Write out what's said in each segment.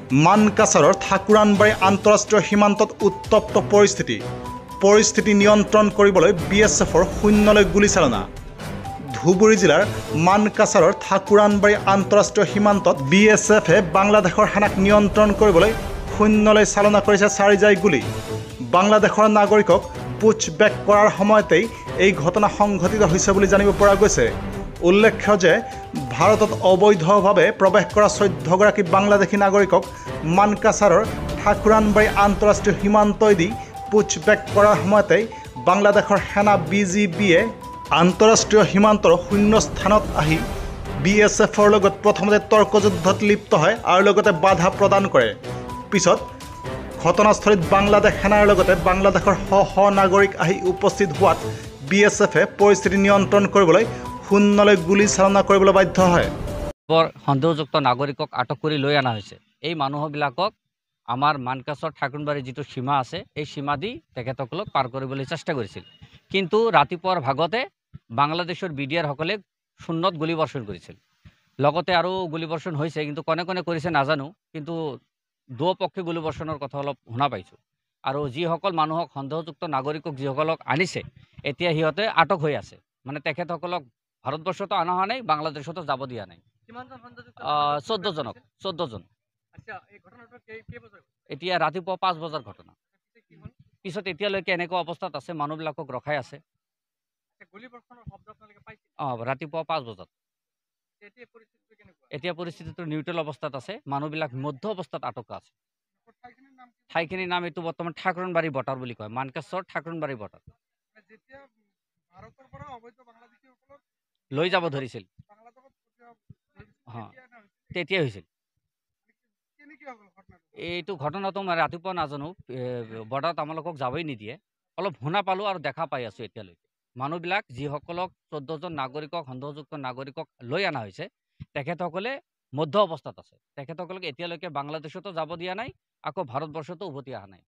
মানকাছাৰৰ ঠাকুৰানবাৰী আন্তঃৰাষ্ট্ৰীয় সীমান্তত উত্তপ্ত পৰিস্থিতি নিয়ন্ত্ৰণ কৰিবলৈ BSFৰ শূন্যলৈ গুলীচালনা। ধুবুৰী জিলাৰ মানকাছাৰৰ ঠাকুৰানবাৰী আন্তঃৰাষ্ট্ৰীয় সীমান্তত BSFে বাংলাদেশৰ সেনাক নিয়ন্ত্ৰণ কৰিবলৈ শূন্যলৈ চালনা কৰিছে 4 জাই গুলী। বাংলাদেশৰ নাগৰিকক পুচবেক কৰাৰ সময়তেই এই ঘটনা সংঘটিত হৈছে বুলি জানিব পৰা গৈছে। উল্লেখ্য যে ভাৰতত অবৈধভাৱে প্ৰৱেশ কৰা 14 গৰাকী বাংলাদেশী নাগৰিকক মানকাছাৰৰ ঠাকুৰানবাৰী আন্তঃৰাষ্ট্ৰীয় সীমান্তইদি পুচবেক কৰাৰ সময়তেই বাংলাদেশৰ সেনা BGBয়ে আন্তঃৰাষ্ট্ৰীয় সীমান্তৰ শূন্য স্থানত আহি BSFৰ লগত প্ৰথমতে তৰ্কযুদ্ধত লিপ্ত হয় আৰু লগতে বাধা প্ৰদান কৰে। পিছত ঘটনাস্থলীত বাংলাদেশ সেনাৰ লগতে বাংলাদেশৰ শ নাগৰিক আহি উপস্থিত হোৱাত BSFে পৰিস্থিতি নিয়ন্ত্ৰণ কৰিবলৈ শূন্যলৈ গুলী চালনা কৰিবলৈ বাধ্য হয়। সন্দেহযুক্ত নাগৰিকক আটক কৰি লৈ অনা হৈছে। এই মানুহবিলাকক আমাৰ মানকাছাৰ ঠাকুৰানবাৰী যিটো সীমা আছে এই সীমা দি তেখেতসকলক পাৰ কৰিবলৈ চেষ্টা কৰিছিল। কিন্তু ৰাতিপুৱাৰ ভাগতে বাংলাদেশৰ BDR-সকলে শূন্যত গুলীবৰ্ষণ কৰিছিল। লগতে আৰু গুলীবৰ্ষণ হৈছে, কিন্তু কোনে কোনে কৰিছে নাজানো, কিন্তু দুয়োপক্ষে গুলীবৰ্ষণৰ কথা অলপ শুনা পাইছোঁ। আৰু যিসকল মানুহক সন্দেহযুক্ত নাগৰিকক যিসকলক আনিছে এতিয়া সিহঁতে আটক হৈ আছে। মানে তেখেতসকলক ভাৰতবৰ্ষতো অনা হোৱা নাই, বাংলাদেশতো যাব দিয়া নাই। 14 জন। এতিয়া ৰাতিপুৱা 5 বজাৰ ঘটনা। পিছত এতিয়ালৈকে এনেকুৱা অৱস্থাত আছে, মানুহবিলাকক ৰখাই আছে। ৰাতিপুৱা 5 বজাত। এতিয়া পৰিস্থিতিটো নিউট্ৰেল অৱস্থাত আছে, মানুহবিলাক মধ্য অৱস্থাত আটক আছে। ঠাইখিনিৰ নাম এইটো বৰ্তমান ঠাকুৰানবাৰী বটাৰ বুলি কয়, মানকাছাৰ ঠাকুৰানবাৰী বটাৰ। লৈ যাব ধৰিছিল, তেতিয়া হৈছিল। এইটো ঘটনাটো মই ৰাতিপুৱা নাজানো, বৰ্ডাৰত আমালোকক যাবই নিদিয়ে। অলপ শুনা পালোঁ আৰু দেখা পাই আছোঁ এতিয়ালৈকে। মানুহবিলাক যিসকলক 14 জন নাগৰিকক সন্দেহযুক্ত নাগৰিকক লৈ অনা হৈছে তেখেতসকলে মধ্য অৱস্থাত আছে। তেখেতসকলক এতিয়ালৈকে বাংলাদেশতো যাব দিয়া নাই, আকৌ ভাৰতবৰ্ষতো উভতি অহা নাই।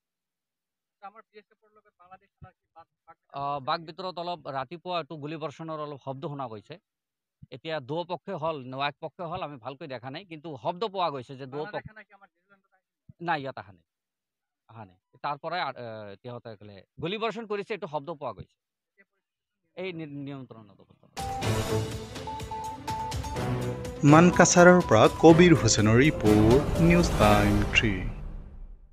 বাক ভিতৰত অলপ ৰাতিপুৱা এইটো গুলীবৰ্ষণৰ অলপ শব্দ শুনা গৈছে। এতিয়া দুয়োপক্ষে হ'ল, এক পক্ষে হ'ল, আমি ভালকৈ দেখা নাই, কিন্তু শব্দ পোৱা গৈছে যে দুয়োপক্ষে নাই, ইয়াত অহা নাই। তাৰ পৰাই তেওঁতে গুলীবৰ্ষণ কৰিছে, এইটো শব্দ পোৱা গৈছে। এই নিয়ন্ত্ৰণত অৱস্থা। মানকাছাৰৰ পৰা কবিৰ হুছেইনৰ ৰিপৰ্ট, নিউজ টাইম 3।